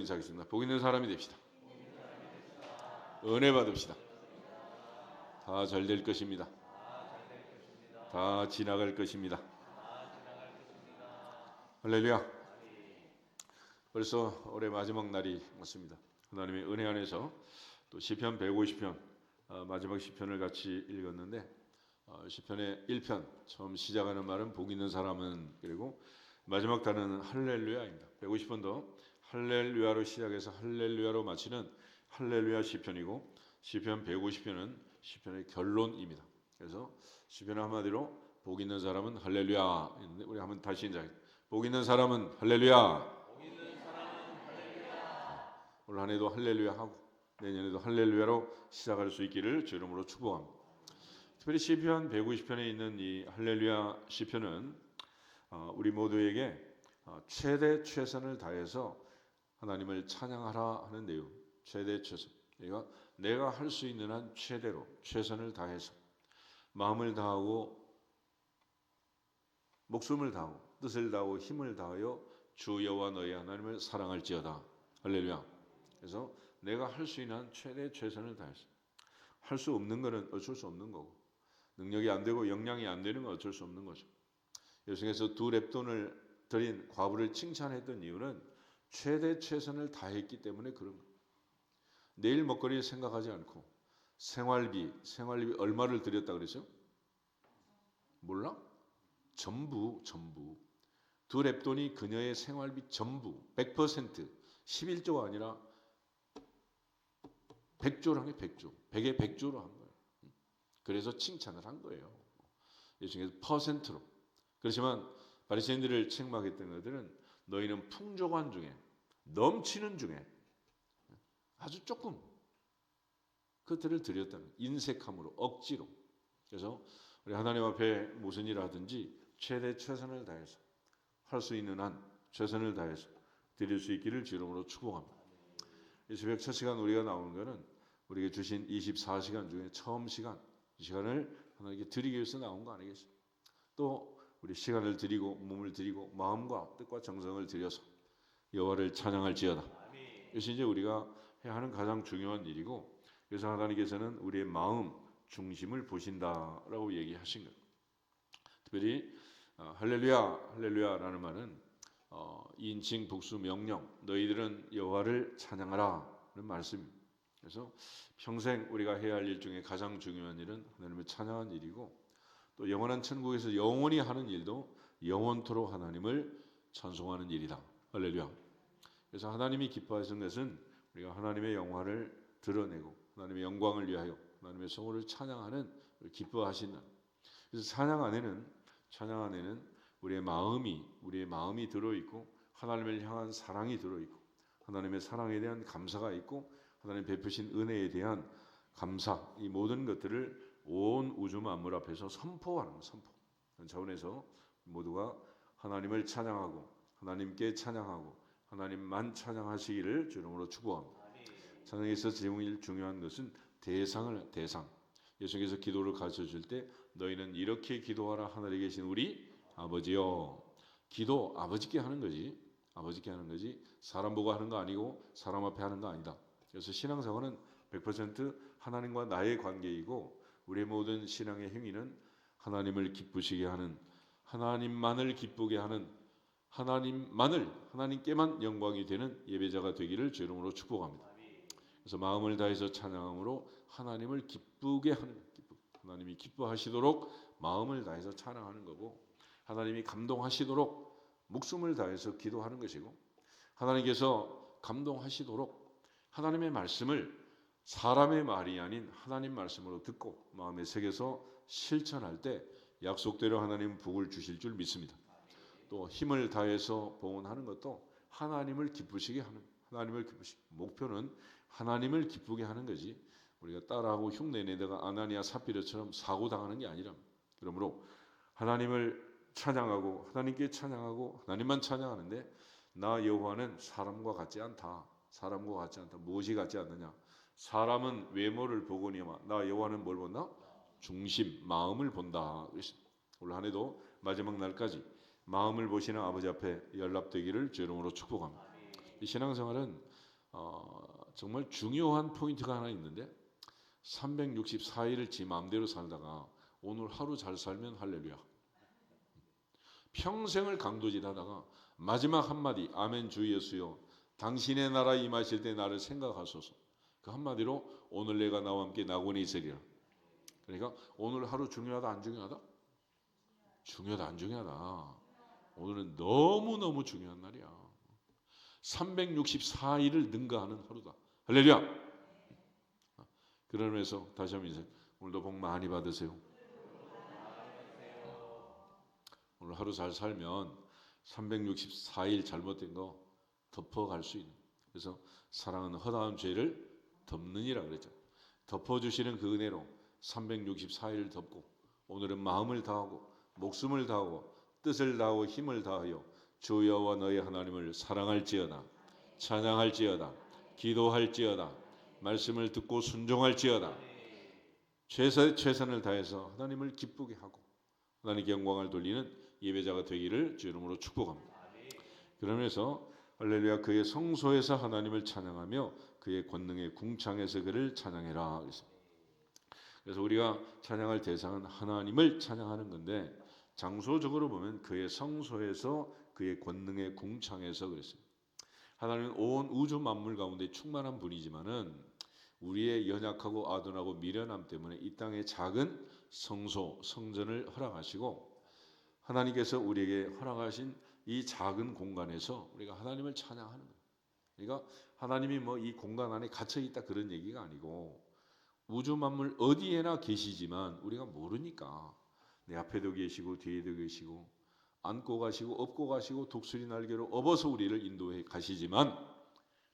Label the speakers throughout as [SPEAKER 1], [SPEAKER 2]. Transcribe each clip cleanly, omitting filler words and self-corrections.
[SPEAKER 1] 인사하겠습니다. 복 있는 사람이 됩시다. 은혜 받읍시다. 다 잘 될 것입니다. 다 지나갈 것입니다. 할렐루야. 벌써 올해 마지막 날이 왔습니다. 하나님의 은혜 안에서 또 시편 150편 마지막 시편을 같이 읽었는데 시편의 1편 처음 시작하는 말은 복 있는 사람은, 그리고 마지막 단어는 할렐루야입니다. 150편도 할렐루야로 시작해서 할렐루야로 마치는 할렐루야 시편이고, 시편 150편은 시편의 결론입니다. 그래서 시편 한마디로 복 있는 사람은 할렐루야 있는데, 우리 한번 다시 인사해. 복 있는 사람은 할렐루야. 올 한 해도 할렐루야 하고 내년에도 할렐루야로 시작할 수 있기를 주 이름으로 축복합니다. 특별히 시편 150편에 있는 이 할렐루야 시편은 우리 모두에게 최대 최선을 다해서 하나님을 찬양하라 하는 내용. 최대 최선. 내가 할 수 있는 한 최대로 최선을 다해서 마음을 다하고 목숨을 다하고 뜻을 다하고 힘을 다하여 주 여호와 너희 하나님을 사랑할지어다. 할렐루야. 그래서 내가 할 수 있는 한 최대 최선을 다해서, 할 수 없는 것은 어쩔 수 없는 거고, 능력이 안 되고 역량이 안 되는 건 어쩔 수 없는 거죠. 예수님께서 2렙돈을 드린 과부를 칭찬했던 이유는 최대 최선을 다했기 때문에 그런 거예요. 내일 먹거리를 생각하지 않고 생활비 얼마를 드렸다 그랬죠? 몰라? 전부 2렙돈이 그녀의 생활비 전부 100% 11조가 아니라 100조를 한 게 100조. 100에 100조로 한 거예요. 그래서 칭찬을 한 거예요. 예수님께서 퍼센트로. 그렇지만 바리새인들을 책망했던 것들은 너희는 풍족한 중에, 넘치는 중에 아주 조금 그것들을 드렸다는, 인색함으로, 억지로. 그래서 우리 하나님 앞에 무슨 일을 하든지 최대 최선을 다해서, 할 수 있는 한 최선을 다해서 드릴 수 있기를 주 이름으로 축복합니다. 이 새벽 첫 시간 우리가 나오는 것은 우리에게 주신 24시간 중에 처음 시간, 이 시간을 하나님께 드리기 위해서 나온 거 아니겠어요? 또 우리 시간을 드리고 몸을 드리고 마음과 뜻과 정성을 드려서 여호와를 찬양할지어다. 이것이 이제 우리가 해야 하는 가장 중요한 일이고, 그래서 하나님께서는 우리의 마음 중심을 보신다라고 얘기하신 거예요. 특별히 할렐루야라는 말은 인칭 복수 명령, 너희들은 여호와를 찬양하라는 말씀입니다. 그래서 평생 우리가 해야 할 일 중에 가장 중요한 일은 하나님을 찬양하는 일이고, 또 영원한 천국에서 영원히 하는 일도 영원토록 하나님을 찬송하는 일이다. 할렐루야. 그래서 하나님이 기뻐하시는 것은 우리가 하나님의 영화를 드러내고 하나님의 영광을 위하여 하나님의 성호를 찬양하는, 기뻐하시는. 그래서 찬양 안에는 우리의 마음이 들어있고, 하나님을 향한 사랑이 들어있고, 하나님의 사랑에 대한 감사가 있고, 하나님 베푸신 은혜에 대한 감사, 이 모든 것들을 온 우주 만물 앞에서 선포하는, 선포. 그런 차원에서 모두가 하나님을 찬양하고 하나님께 찬양하고 하나님만 찬양하시기를 주님으로 축복합니다. 찬양에서 제일 중요한 것은 대상. 예수께서 기도를 가르쳐 줄 때 너희는 이렇게 기도하라. 하늘에 계신 우리 아버지요. 기도 아버지께 하는 거지. 아버지께 하는 거지. 사람 보고 하는 거 아니고 사람 앞에 하는 거 아니다. 그래서 신앙생활은 100% 하나님과 나의 관계이고, 우리의 모든 신앙의 행위는 하나님을 기쁘시게 하는, 하나님만을 기쁘게 하는, 하나님께만 영광이 되는 예배자가 되기를 주 이름으로 축복합니다. 그래서 마음을 다해서 찬양함으로 하나님을 기쁘게 하는, 하나님이 기뻐하시도록 마음을 다해서 찬양하는 거고, 하나님이 감동하시도록 목숨을 다해서 기도하는 것이고, 하나님께서 감동하시도록 하나님의 말씀을 사람의 말이 아닌 하나님 말씀으로 듣고 마음에 새겨서 실천할 때 약속대로 하나님 복을 주실 줄 믿습니다. 또 힘을 다해서 봉헌하는 것도 하나님을 기쁘시게 하는, 목표는 하나님을 기쁘게 하는 거지, 우리가 따라하고 흉내내다가 아나니아 삽비라처럼 사고 당하는 게 아니라. 그러므로 하나님을 찬양하고 하나님께 찬양하고 하나님만 찬양하는데, 나 여호와는 사람과 같지 않다. 무엇이 같지 않느냐? 사람은 외모를 보거니와 나 여호와는 뭘 본다? 중심, 마음을 본다. 올 한 해도 마지막 날까지 마음을 보시는 아버지 앞에 연락되기를 주 이름으로 축복합니다. 이 신앙생활은 정말 중요한 포인트가 하나 있는데 364일을 지 마음대로 살다가 오늘 하루 잘 살면 할렐루야. 평생을 강도질하다가 마지막 한마디 아멘 주 예수여 당신의 나라 임하실 때 나를 생각하소서. 그 한마디로 오늘 내가 나와 함께 낙원에 있으리라. 그러니까 오늘 하루 중요하다 안 중요하다? 중요하다 안 중요하다? 오늘은 너무너무 중요한 날이야. 364일을 능가하는 하루다. 할렐루야. 그러면서 다시 한번 인사. 오늘도 복 많이 받으세요. 오늘 하루 잘 살면 364일 잘못된 거 덮어갈 수 있는. 그래서 사랑은 허다한 죄를 덮느니라 그랬죠. 덮어주시는 그 은혜로 364일을 덮고 오늘은 마음을 다하고 목숨을 다하고 뜻을 다하고 힘을 다하여 주 여호와 너희 하나님을 사랑할지어다 찬양할지어다 기도할지어다 말씀을 듣고 순종할지어다 최선을 다해서 하나님을 기쁘게 하고 하나님께 영광을 돌리는 예배자가 되기를 주 이름으로 축복합니다. 그러면서 할렐루야 그의 성소에서 하나님을 찬양하며 그의 권능의 궁창에서 그를 찬양해라. 그래서 우리가 찬양할 대상은 하나님을 찬양하는 건데 장소적으로 보면 그의 성소에서 그의 권능의 궁창에서 그랬어요. 하나님은 온 우주 만물 가운데 충만한 분이지만은 우리의 연약하고 아둔하고 미련함 때문에 이 땅의 작은 성소 성전을 허락하시고 하나님께서 우리에게 허락하신 이 작은 공간에서 우리가 하나님을 찬양하는 거예요. 그러니까 하나님이 뭐 이 공간 안에 갇혀 있다 그런 얘기가 아니고 우주 만물 어디에나 계시지만 우리가 모르니까 내 앞에도 계시고 뒤에도 계시고 안고 가시고 업고 가시고 독수리 날개로 업어서 우리를 인도해 가시지만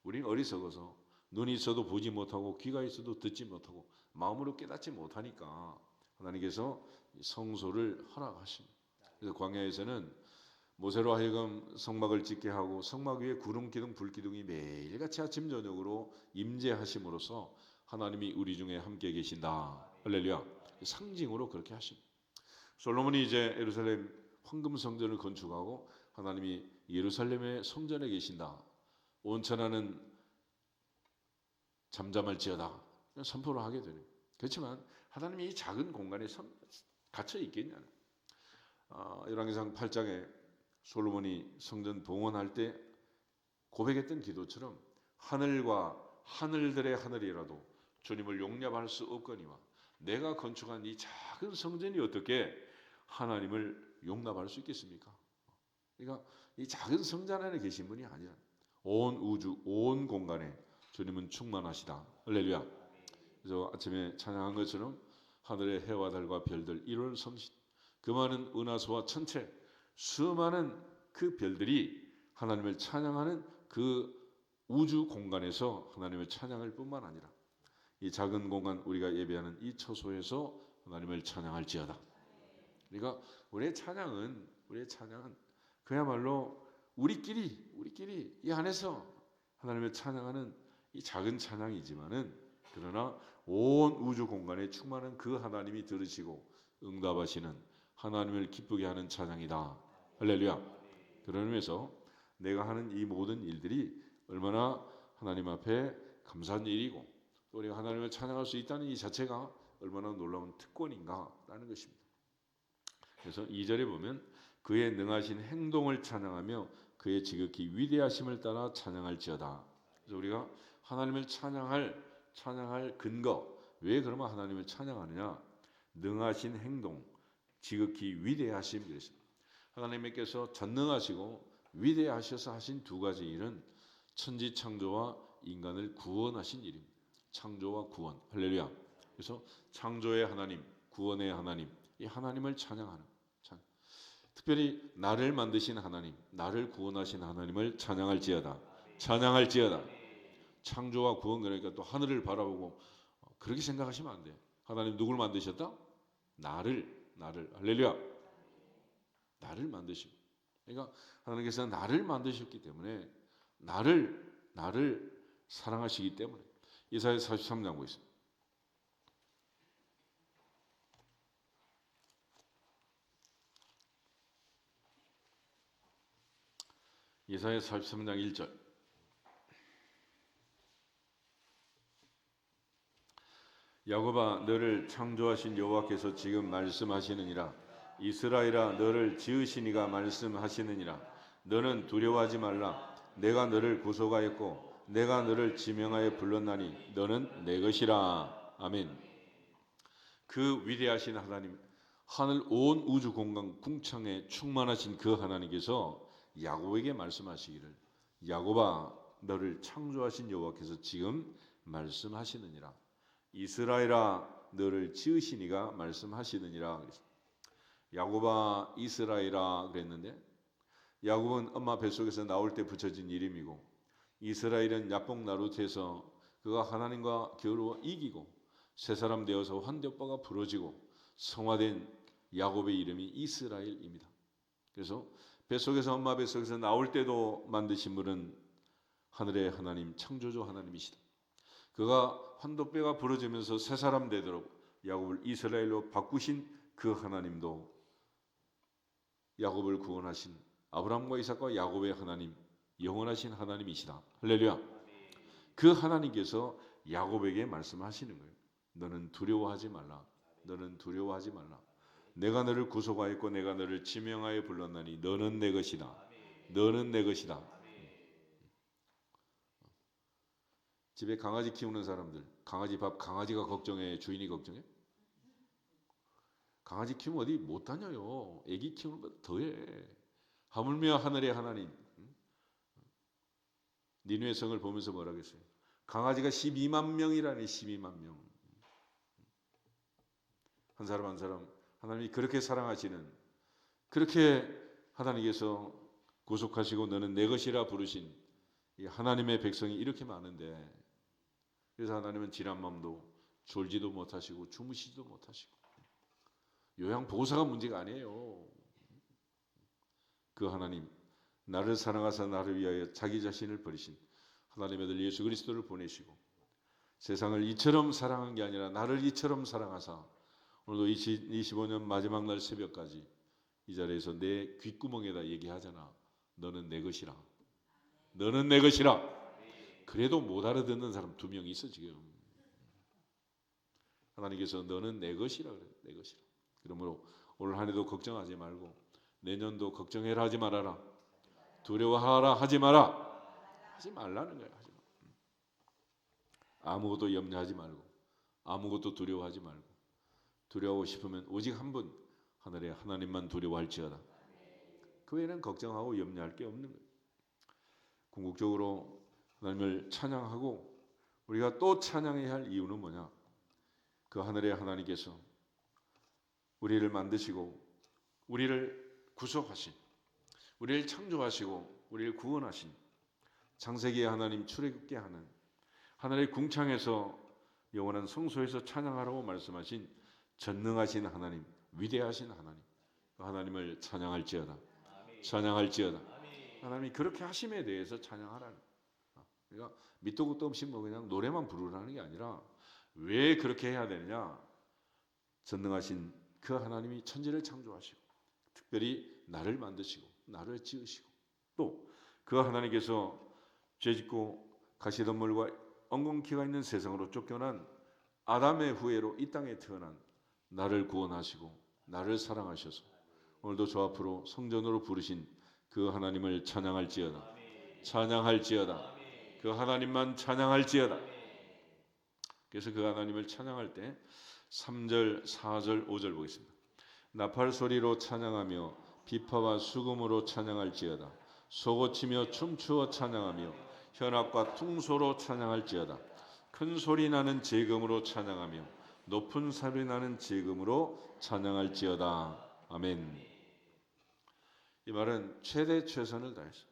[SPEAKER 1] 우리는 어리석어서 눈이 있어도 보지 못하고 귀가 있어도 듣지 못하고 마음으로 깨닫지 못하니까 하나님께서 성소를 허락하십니다. 그래서 광야에서는 모세로 하여금 성막을 짓게 하고 성막 위에 구름 기둥 불 기둥이 매일같이 아침 저녁으로 임재하심으로써 하나님이 우리 중에 함께 계신다. 할렐루야. 상징으로 그렇게 하십니다. 솔로몬이 이제 예루살렘 황금 성전을 건축하고 하나님이 예루살렘의 성전에 계신다. 온천하는 잠잠할지어다. 선포를 하게 되는. 그렇지만 하나님이 이 작은 공간에 갇혀 있겠냐? 열왕기상 8장에 솔로몬이 성전 봉헌할 때 고백했던 기도처럼 하늘과 하늘들의 하늘이라도 주님을 용납할 수 없거니와 내가 건축한 이 작은 성전이 어떻게 하나님을 용납할 수 있겠습니까? 그러니까 이 작은 성전 안에 계신 분이 아니라 온 우주 온 공간에 주님은 충만하시다. 할렐루야. 그래서 아침에 찬양한 것처럼 하늘의 해와 달과 별들 1월 성신 그 많은 은하수와 천체 수많은 그 별들이 하나님을 찬양하는 그 우주 공간에서 하나님을 찬양할 뿐만 아니라 이 작은 공간 우리가 예배하는 이 처소에서 하나님을 찬양할지어다. 그러니까 우리의 찬양은 그야말로 우리끼리 이 안에서 하나님을 찬양하는 이 작은 찬양이지만은 그러나 온 우주 공간에 충만한 그 하나님이 들으시고 응답하시는 하나님을 기쁘게 하는 찬양이다. 할렐루야. 그런 의미에서 내가 하는 이 모든 일들이 얼마나 하나님 앞에 감사한 일이고 또 우리가 하나님을 찬양할 수 있다는 이 자체가 얼마나 놀라운 특권인가라는 것입니다. 그래서 2절에 보면 그의 능하신 행동을 찬양하며 그의 지극히 위대하심을 따라 찬양할지어다. 그래서 우리가 하나님을 찬양할 근거 왜 그러면 하나님을 찬양하느냐? 능하신 행동, 지극히 위대하심 그랬습니다. 하나님께서 전능하시고 위대하셔서 하신 두 가지 일은 천지 창조와 인간을 구원하신 일입니다. 창조와 구원. 할렐루야. 그래서 창조의 하나님, 구원의 하나님, 이 하나님을 찬양하는 특별히 나를 만드신 하나님, 나를 구원하신 하나님을 찬양할지어다. 찬양할지어다. 창조와 구원 그러니까 또 하늘을 바라보고 그렇게 생각하시면 안 돼요. 하나님 누굴 만드셨다? 나를 할렐루야. 나를 만드시고 그러니까 하나님께서 나를 만드셨기 때문에 나를 사랑하시기 때문에 이사야 43장 보겠습니다. 이사야 43장 1절 야곱아 너를 창조하신 여호와께서 지금 말씀하시느니라. 이스라엘아 너를 지으신 이가 말씀하시느니라. 너는 두려워하지 말라. 내가 너를 구속하였고 내가 너를 지명하여 불렀나니 너는 내 것이라. 아멘. 그 위대하신 하나님, 하늘 온 우주 공간 궁창에 충만하신 그 하나님께서 야곱에게 말씀하시기를, 야곱아 너를 창조하신 여호와께서 지금 말씀하시느니라. 이스라엘아 너를 지으신 이가 말씀하시느니라. 야곱아 이스라엘아 그랬는데, 야곱은 엄마 뱃속에서 나올 때 붙여진 이름이고, 이스라엘은 야복 나룻에서 그가 하나님과 겨루어 이기고 새 사람 되어서 환대오빠가 부러지고 성화된 야곱의 이름이 이스라엘입니다. 그래서 뱃속에서 엄마 뱃속에서 나올 때도 만드신 분은 하늘의 하나님, 창조주 하나님이시다. 그가 환도뼈가 부러지면서 새 사람 되도록 야곱을 이스라엘로 바꾸신 그 하나님도 야곱을 구원하신 아브라함과 이삭과 야곱의 하나님, 영원하신 하나님이시다. 할렐루야. 그 하나님께서 야곱에게 말씀하시는 거예요. 너는 두려워하지 말라. 너는 두려워하지 말라. 내가 너를 구속하였고 내가 너를 지명하여 불렀나니 너는 내 것이다. 너는 내 것이다. 집에 강아지 키우는 사람들, 강아지 밥 강아지가 걱정해, 주인이 걱정해? 강아지 키우면 어디 못 다녀요. 애기 키우는 것보다 더해. 하물며 하늘의 하나님, 니누의 성을 보면서 뭐라 그랬어요? 강아지가 12만 명이라니. 12만 명. 한 사람 한 사람 하나님이 그렇게 사랑하시는, 그렇게 하나님께서 구속하시고 너는 내 것이라 부르신 이 하나님의 백성이 이렇게 많은데, 그래서 하나님은 지난 밤도 졸지도 못하시고 주무시지도 못하시고, 요양보호사가 문제가 아니에요. 그 하나님, 나를 사랑하사 나를 위하여 자기 자신을 버리신 하나님의 아들 예수 그리스도를 보내시고 세상을 이처럼 사랑한 게 아니라 나를 이처럼 사랑하사 오늘도 25년 마지막 날 새벽까지 이 자리에서 내 귓구멍에다 얘기하잖아. 너는 내 것이라. 너는 내 것이라. 그래도 못 알아듣는 사람 2명 있어 지금. 하나님께서 너는 내 것이라 그래. 내 것이라. 그러므로 올 한 해도 걱정하지 말고 내년도 걱정해라 하지 말아라. 두려워하라 하지 마라. 하지 말라는 거야. 하지 마. 아무것도 염려하지 말고 아무것도 두려워하지 말고, 두려워하고 싶으면 오직 한 분 하늘의 하나님만 두려워할지어다. 그 외에는 걱정하고 염려할 게 없는 거예요. 궁극적으로 하나님을 찬양하고 우리가 또 찬양해야 할 이유는 뭐냐? 그 하늘의 하나님께서 우리를 만드시고 우리를 구속하신, 우리를 창조하시고 우리를 구원하신 창세기의 하나님, 출애굽게 하는 하늘의 궁창에서 영원한 성소에서 찬양하라고 말씀하신 전능하신 하나님, 위대하신 하나님, 그 하나님을 찬양할지어다. 찬양할지어다. 하나님이 그렇게 하심에 대해서 찬양하라는. 그러니까 밑도 끝도 없이 뭐 그냥 노래만 부르라는 게 아니라 왜 그렇게 해야 되느냐? 전능하신 그 하나님이 천지를 창조하시고 특별히 나를 만드시고 나를 지으시고 또 그 하나님께서 죄짓고 가시덤불과 엉겅퀴가 있는 세상으로 쫓겨난 아담의 후예로 이 땅에 태어난 나를 구원하시고 나를 사랑하셔서 오늘도 저 앞으로 성전으로 부르신 그 하나님을 찬양할지어다. 찬양할지어다. 그 하나님만 찬양할지어다. 그래서 그 하나님을 찬양할 때 3절, 4절, 5절 보겠습니다. 나팔 소리로 찬양하며 비파와 수금으로 찬양할지어다. 소고치며 춤추어 찬양하며 현악과 퉁소로 찬양할지어다. 큰 소리 나는 제금으로 찬양하며 높은 소리 나는 제금으로 찬양할지어다. 아멘. 이 말은 최대 최선을 다해서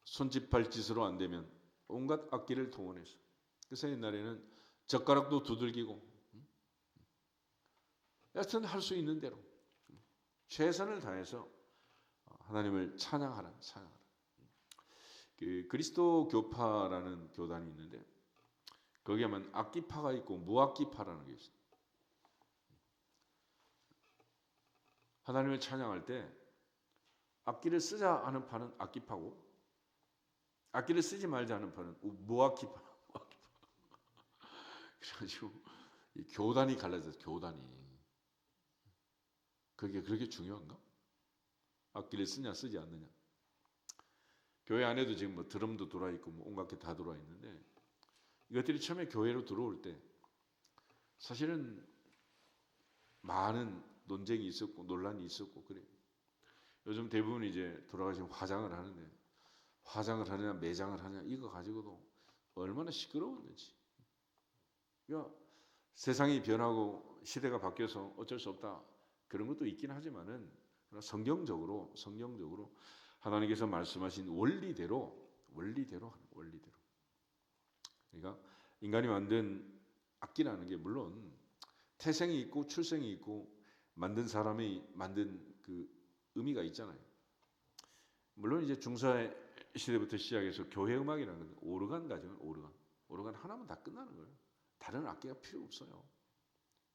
[SPEAKER 1] 손짓 발짓으로 안 되면 온갖 악기를 동원해서, 그래서 옛날에는 젓가락도 두들기고 여튼 할 수 있는 대로 최선을 다해서 하나님을 찬양하라. 그 그리스도 교파라는 교단이 있는데 거기에 하면 악기파가 있고 무악기파라는 게 있어요. 하나님을 찬양할 때 악기를 쓰자 하는 파는 악기파고 악기를 쓰지 말자 하는 파는 무악기파. 그래가지고 이 교단이 갈라져서 교단이 그게 그렇게 중요한가? 악기를 쓰냐 쓰지 않느냐. 교회 안에도 지금 뭐 드럼도 들어와 있고 뭐 온갖 게 다 들어와 있는데 이것들이 처음에 교회로 들어올 때 사실은 많은 논쟁이 있었고 논란이 있었고 그래요. 요즘 대부분 이제 돌아가신 화장을 하는데 화장을 하느냐 매장을 하느냐 이거 가지고도 얼마나 시끄러웠는지. 그러니까 세상이 변하고 시대가 바뀌어서 어쩔 수 없다 그런 것도 있긴 하지만은 성경적으로 하나님께서 말씀하신 원리대로 하는 원리대로. 그러니까 인간이 만든 악기라는 게 물론 태생이 있고 출생이 있고 만든 사람이 만든 그 의미가 있잖아요. 물론 이제 중세 시대부터 시작해서 교회 음악이라는 건 오르간 가지고 오르간 하나면 다 끝나는 거예요. 다른 악기가 필요 없어요.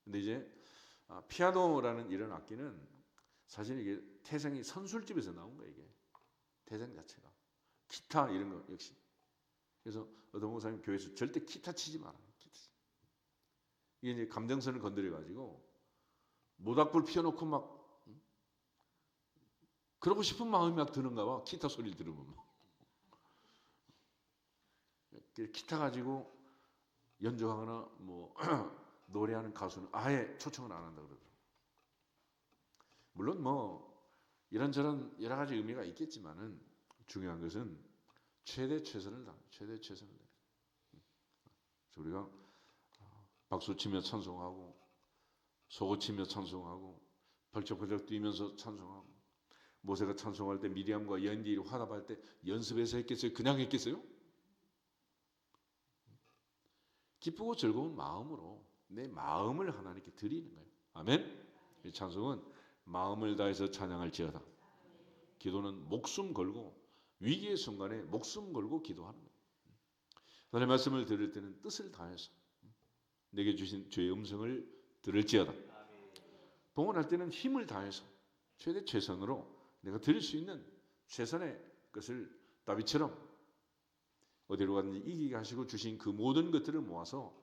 [SPEAKER 1] 근데 이제 피아노라는 이런 악기는 사실 이게 태생이 선술집에서 나온 거예요. 이게 태생 자체가. 기타 이런 거 역시. 그래서 어떤 목사님 교회에서 절대 기타 치지 마라. 이게 이제 감정선을 건드려 가지고 모닥불 피워놓고 막 그러고 싶은 마음이 막 드는가 봐. 기타 소리를 들으면 막. 기타 가지고 연주하거나 뭐 노래하는 가수는 아예 초청을 안 한다 그러더라고요. 물론 뭐 이런저런 여러 가지 의미가 있겠지만은 중요한 것은 최선을 다해. 그래서 우리가 박수 치며 찬송하고 소고 치며 찬송하고 벌쩍벌쩍 뛰면서 찬송하고 모세가 찬송할 때 미리암과 연디를 화답할 때 연습해서 했겠어요? 그냥 했겠어요? 기쁘고 즐거운 마음으로 내 마음을 하나님께 드리는 거예요. 아멘. 이 찬송은 마음을 다해서 찬양할지어다. 기도는 목숨 걸고 위기의 순간에 목숨 걸고 기도하는 거예요. 하나님의 말씀을 들을 때는 뜻을 다해서 내게 주신 주의 음성을 들을지어다. 봉헌할 때는 힘을 다해서 최선으로 내가 드릴 수 있는 최선의 것을 다윗처럼 어디로 가든지 이기게 하시고 주신 그 모든 것들을 모아서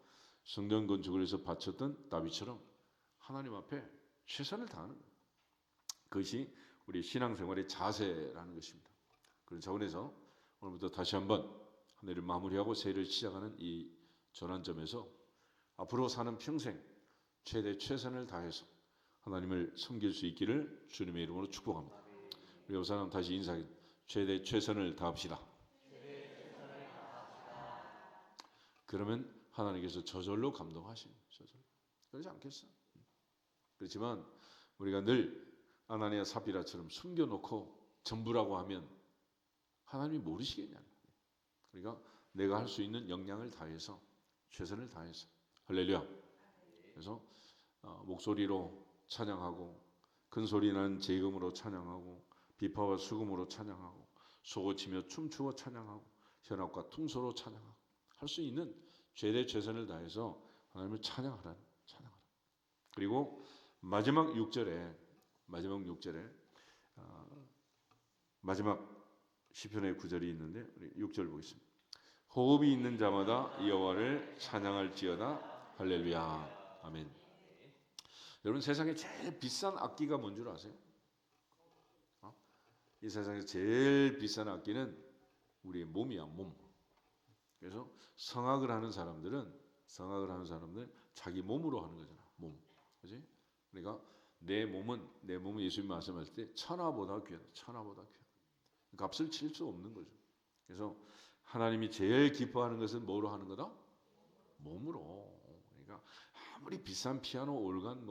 [SPEAKER 1] 성전 건축을 해서 바쳤던 다윗처럼 하나님 앞에 최선을 다하는 거예요. 그것이 우리 신앙생활의 자세라는 것입니다. 그런 차원에서 오늘부터 다시 한번 한 해를 마무리하고 새해를 시작하는 이 전환점에서 앞으로 사는 평생 최선을 다해서 하나님을 섬길 수 있기를 주님의 이름으로 축복합니다. 우리 옆사람 다시 인사하겠습니다. 최선을 다합시다. 그러면 하나님께서 저절로 감동하시는 저절로. 그렇지 않겠어? 그렇지만 우리가 늘 아나니아 삽비라처럼 숨겨놓고 전부라고 하면 하나님이 모르시겠냐. 그러니까 내가 할 수 있는 역량을 다해서 최선을 다해서 할렐루야. 그래서 목소리로 찬양하고 큰소리 나는 재금으로 찬양하고 비파와 수금으로 찬양하고 소고치며 춤추어 찬양하고 현악과 퉁소로 찬양하고 할 수 있는 최선을 다해서 하나님을 찬양하라. 그리고 마지막 6절에 마지막 시편의 9절이 있는데 우리 6절 보겠습니다. 호흡이 있는 자마다 여호와를 찬양할지어다. 할렐루야. 아멘. 여러분 세상에 제일 비싼 악기가 뭔 줄 아세요? 이 세상에서 제일 비싼 악기는 우리의 몸이야, 몸. 그래서 성악을 하는 사람들은 자기 몸으로 하는 거잖아, 몸. 그렇지? 그러니까 내 몸은 예수님 말씀하실 때 천하보다 귀하다. 값을 칠 수 없는 거죠. 그래서 하나님이 제일 기뻐하는 것은 뭐로 하는 거다? 몸으로. 그러니까 아무리 비싼 피아노, 올간,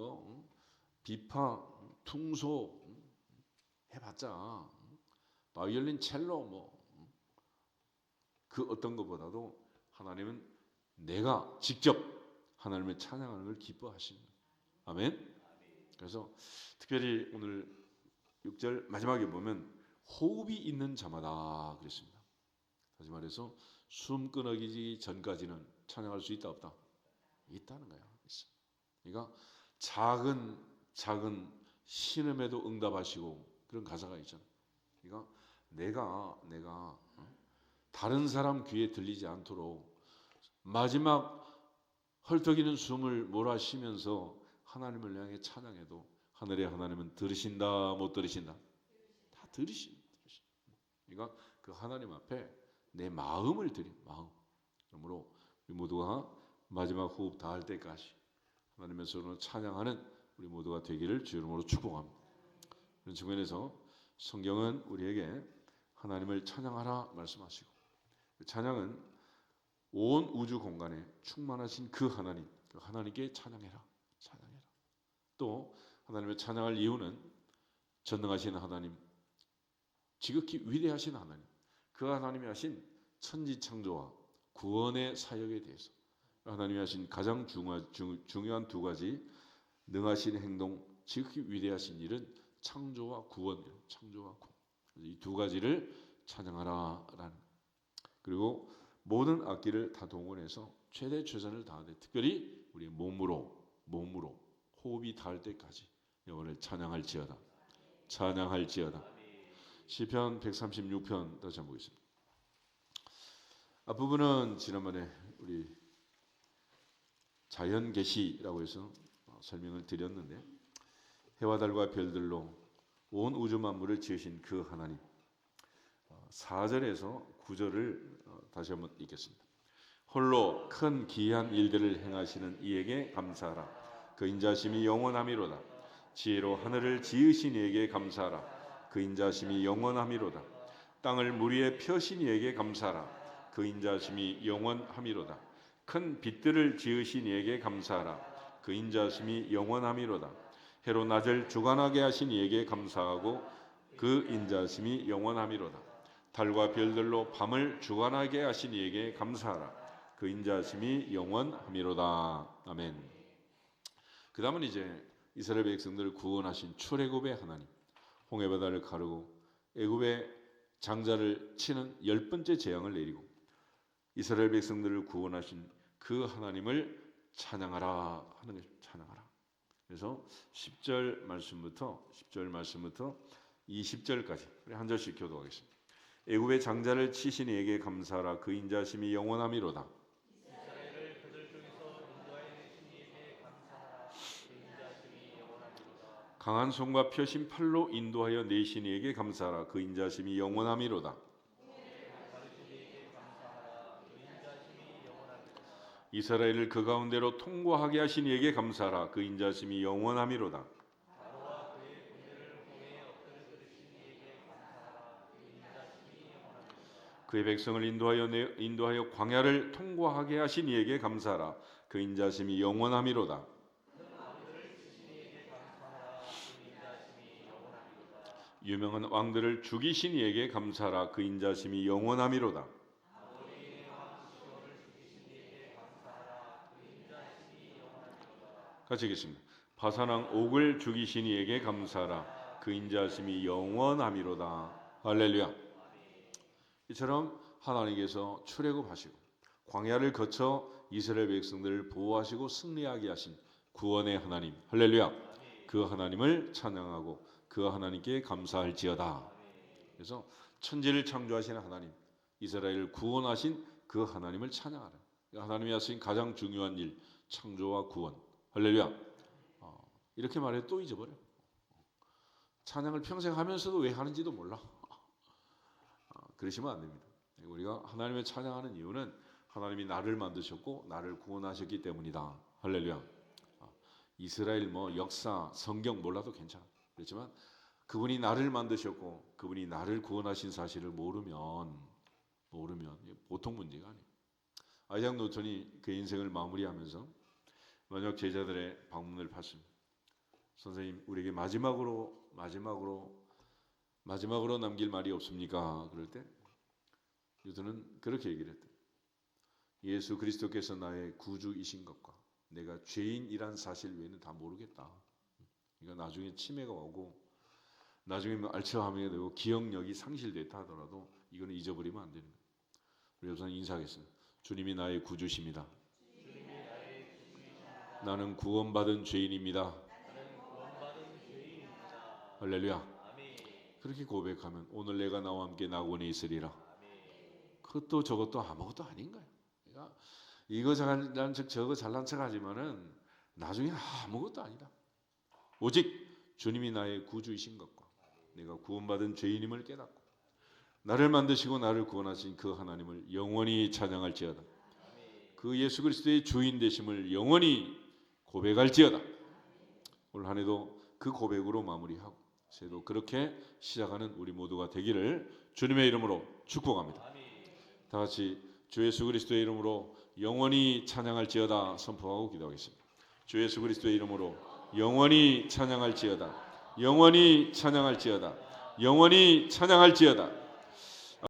[SPEAKER 1] 비파, 퉁소 해봤자 바이올린, 첼로 그 어떤 것보다도 하나님은 내가 직접 하나님을 찬양하는 걸 기뻐하십니다. 아멘. 그래서 특별히 오늘 6절 마지막에 보면 호흡이 있는 자마다 그랬습니다. 다시 말해서 숨 끊어지기 전까지는 찬양할 수 있다 없다? 있다는 거야. 있어. 그러니까 작은 신음에도 응답하시고 그런 가사가 있잖아. 그러니까 내가 다른 사람 귀에 들리지 않도록 마지막 헐떡이는 숨을 몰아쉬면서 하나님을 향해 찬양해도 하늘의 하나님은 들으신다 못 들으신다? 다 들으신다. 그러니까 그 하나님 앞에 내 마음을 드려, 마음. 그러므로 우리 모두가 마지막 호흡 다할 때까지 하나님의 손으로 찬양하는 우리 모두가 되기를 주 이름으로 축복합니다. 그런 측면에서 성경은 우리에게 하나님을 찬양하라 말씀하시고, 그 찬양은 온 우주 공간에 충만하신 그 하나님, 그 하나님께 찬양해라, 찬양해라. 또 하나님을 찬양할 이유는 전능하신 하나님, 지극히 위대하신 하나님, 그 하나님이 하신 천지창조와 구원의 사역에 대해서 하나님이 하신 가장 중요한 두 가지 능하신 행동, 지극히 위대하신 일은 창조와 구원이에요. 창조와 구원. 이 두 가지를 찬양하라라는. 그리고 모든 악기를 다 동원해서 최대 최선을 다하되 특별히 우리 몸으로 호흡이 닿을 때까지 여호와를 찬양할지어다. 찬양할지어다. 시편 136편 다시 한번 보겠습니다. 앞부분은 지난번에 우리 자연 계시라고 해서 설명을 드렸는데, 해와 달과 별들로 온 우주 만물을 지으신 그 하나님, 4절에서 9절을 다시 한번 읽겠습니다. 홀로 큰 기이한 일들을 행하시는 이에게 감사하라. 그 인자심이 영원하미로다. 지혜로 하늘을 지으신 이에게 감사하라. 그 인자심이 영원하미로다. 땅을 물 위에 펴신 이에게 감사하라. 그 인자심이 영원하미로다. 큰 빛들을 지으신 이에게 감사하라. 그 인자심이 영원하미로다. 해로 낮을 주관하게 하신 이에게 감사하고 그 인자심이 영원하미로다. 달과 별들로 밤을 주관하게 하신 이에게 감사하라. 그 인자심이 영원하미로다. 아멘. 그 다음은 이제 이스라엘 백성들을 구원하신 출애굽의 하나님, 홍해바다를 가르고 애굽의 장자를 치는 10번째 재앙을 내리고 이스라엘 백성들을 구원하신 그 하나님을 찬양하라 하는 것입니다. 찬양하라. 그래서 10절 말씀부터 20절까지 우리 한 절씩 교도하겠습니다. 애굽의 장자를 치신 이에게 감사하라. 그 인자심이 영원하미로다.
[SPEAKER 2] 이스라엘을 그들 중에서 인도하여 내신 이에게 감사하라. 그 인자심이 영원하미로다.
[SPEAKER 1] 강한 손과 펴신 팔로 인도하여 내신 이에게 감사하라. 그 인자심이 영원하미로다. 이스라엘을 그 가운데로 통과하게 하신 이에게 감사하라. 그 인자심이 영원하미로다.
[SPEAKER 2] 바로와 그의 군대를 홍해에 엎드려뜨리신 이에게 감사하라. 그 인자심이 영원하미로다.
[SPEAKER 1] 그의 백성을 인도하여 광야를 통과하게 하신 이에게 감사하라. 그 인자심이 영원하미로다. 유명한 왕들을 죽이신 이에게 감사하라. 그 인자심이 영원하미로다. 같이 읽겠습니다. 바산왕 옥을 죽이신 이에게 감사하라. 그 인자심이 영원하미로다. 할렐루야. 이처럼 하나님께서 출애굽하시고 광야를 거쳐 이스라엘 백성들을 보호하시고 승리하게 하신 구원의 하나님, 할렐루야. 그 하나님을 찬양하고 그 하나님께 감사할지어다. 그래서 천지를 창조하신 하나님, 이스라엘을 구원하신 그 하나님을 찬양하라. 하나님이 하신 가장 중요한 일, 창조와 구원, 할렐루야. 이렇게 말해도 또 잊어버려. 찬양을 평생 하면서도 왜 하는지도 몰라. 그러시면 안 됩니다. 우리가 하나님을 찬양하는 이유는 하나님이 나를 만드셨고 나를 구원하셨기 때문이다. 할렐루야. 이스라엘 역사, 성경 몰라도 괜찮아. 그렇지만 그분이 나를 만드셨고 그분이 나를 구원하신 사실을 모르면 보통 문제가 아니에요. 아이작 노턴이 그 인생을 마무리하면서 만약 제자들의 방문을 받습니다. 선생님, 우리에게 마지막으로 남길 말이 없습니까? 그럴 때 유도는 그렇게 얘기를 했대. 예수 그리스도께서 나의 구주이신 것과 내가 죄인이란 사실 외에는 다 모르겠다. 그러니까 나중에 치매가 오고 나중에 알츠하이머가 되고 기억력이 상실됐다 하더라도 이거는 잊어버리면 안 되는 거예요. 우리 우선 인사하겠습니다. 주님이 나의 구주십니다. 나는 구원받은 죄인입니다. 할렐루야. 그렇게 고백하면 오늘 내가 나와 함께 낙원에 있으리라. 그것도 저것도 아무것도 아닌 거예요. 그러니까 이거 잘난 척 저거 잘난 척하지만은 나중에 아무것도 아니다. 오직 주님이 나의 구주이신 것과 내가 구원받은 죄인임을 깨닫고 나를 만드시고 나를 구원하신 그 하나님을 영원히 찬양할지어다. 그 예수 그리스도의 주인 되심을 영원히 고백할지어다. 올 한 해도 그 고백으로 마무리하고 새해도 그렇게 시작하는 우리 모두가 되기를 주님의 이름으로 축복합니다. 다 같이 주 예수 그리스도의 이름으로 영원히 찬양할지어다 선포하고 기도하겠습니다. 주 예수 그리스도의 이름으로 영원히 찬양할지어다. 영원히 찬양할지어다. 영원히 찬양할지어다.